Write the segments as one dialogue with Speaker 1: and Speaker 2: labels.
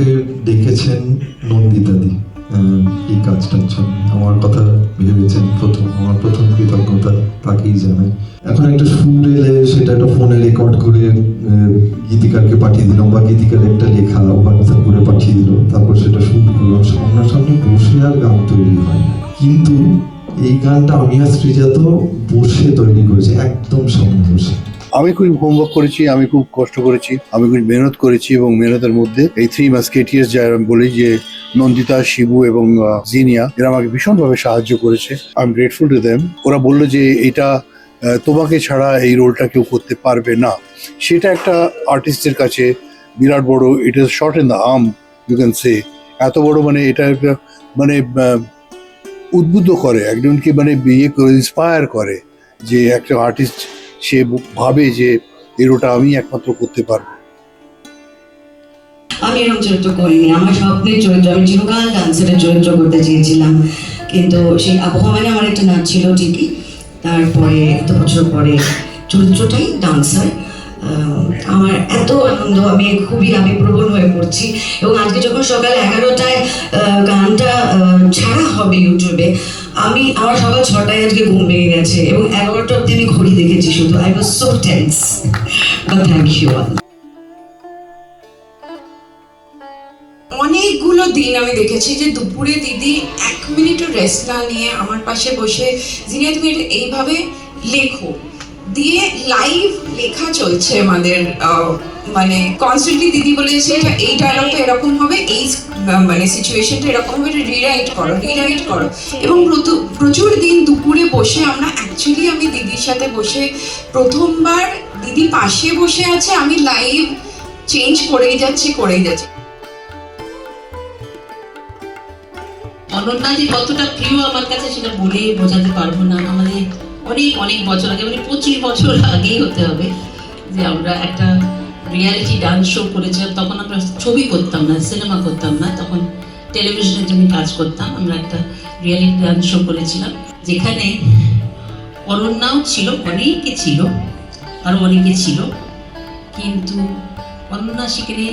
Speaker 1: আমাকে ডেকেছেন নন্দিতাদি এই কাজটার জন্য, আমার কথা ভেবেছেন। আমার প্রথম কৃতজ্ঞতা তাকেই জানাই। এখন একটা সুর এলে সেটা একটা ফোনে রেকর্ড করে গীতিকারকে পাঠিয়ে দিলাম, বা গীতিকার একটা লেখা হোয়াটসঅ্যাপ করে পাঠিয়ে দিল, তারপর সেটা শুট করলাম, সামনাসামনি বসে আর গান তৈরি হয়। কিন্তু এই গানটা আমি আর সৃজা তো বসে তৈরি করেছি, একদম সামনে বসে।
Speaker 2: আমি খুব হোমওয়ার্ক করেছি, আমি খুব কষ্ট করেছি, আমি খুব মেহনত করেছি, এবং মেহনতের মধ্যে এই থ্রি মাস্কেটিয়ার্স যা আমি বলি যে নন্দিতা, শিবু এবং জিনিয়া, এরা আমাকে ভীষণভাবে সাহায্য করেছে। I am grateful to them. ওরা বললো যে এটা তোমাকে ছাড়া এই রোলটা কেউ করতে পারবে না। সেটা একটা আর্টিস্টের কাছে বিরাট বড়, it is shot in the arm, you can say. এত বড় মানে এটা একটা মানে উদ্বুদ্ধ করে একজনকে, মানে বিয়ে ইন্সপায়ার করে যে একটা আর্টিস্ট সে ভাবে যে এরোটা আমি একমাত্র করতে পারবো।
Speaker 3: আমি এরকম চরিত্র করিনি, আমার স্বপ্নের চরিত্র, আমি চিরকাল ডান্সারের চরিত্র করতে চেয়েছিলাম, কিন্তু সেই আবহাওয়া মানে আমার একটা নাচ ছিল ঠিকই, তারপরে এত বছর পরে চরিত্রটাই ডান্সার। আমার এত আনন্দ, আমি খুবই আবেগপ্রবণ হয়ে পড়ছি। এবং আজকে যখন সকাল 11টায় গানটা ছাড়া হবে ইউটিউবে, আমার সকাল 6টায় আজকে ঘুম ভেঙে গেছে, এবং 11টা অব্দি আমি ঘড়ি দেখেছি শুধু। I was so tense, but thank you all.
Speaker 4: অনেকগুলো দিন আমি দেখেছি যে দুপুরে দিদি 1 মিনিটও রেস্ট না নিয়ে আমার পাশে বসে, জিনিয়া তুমি এটা এইভাবে লেখো দিয়ে লাইভ লেখা চলছে আমাদের, মানে কনস্ট্যান্টলি দিদি বলেছে এই ডায়লগটা এরকম হবে, এই মানে সিচুয়েশনটা এরকম হবে, রিরাইট করো। এবং প্রচুর দিন দুপুরে বসে আমরা অ্যাকচুয়ালি, আমি দিদির সাথে বসে প্রথমবার, দিদি পাশে বসে আছে, আমি লাইভ চেঞ্জ করেই যাচ্ছি।
Speaker 5: অনন্যা যে কতটা প্রিয় আমার কাছে সেটা বলে বোঝাতে পারবো না। আমাদের অনেক বছর আগে, মানে 25 বছর আগেই হতে হবে, যে আমরা একটা রিয়ালিটি ডান্স শো করেছিলাম। তখন আমরা ছবি করতাম না, সিনেমা করতাম না, তখন টেলিভিশনের জন্য কাজ করতাম। আমরা একটা রিয়ালিটি ডান্স শো করেছিলাম, যেখানে অনন্যাও ছিল, অনেকে ছিল, আরও অনেকে ছিল, কিন্তু অনন্যা সেখানে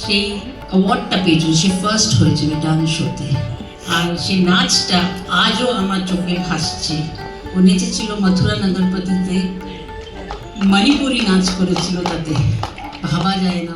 Speaker 5: সেই অ্যাওয়ার্ডটা পেয়েছিল, সে ফার্স্ট হয়েছিল ডান্স শোতে। আর সেই নাচটা আজও আমার চোখে ভাসছে। ও নেচেছিল মথুরা নগরপতিতে, মণিপুরি নাচ করেছিল, তাতে ভাবা যায় না।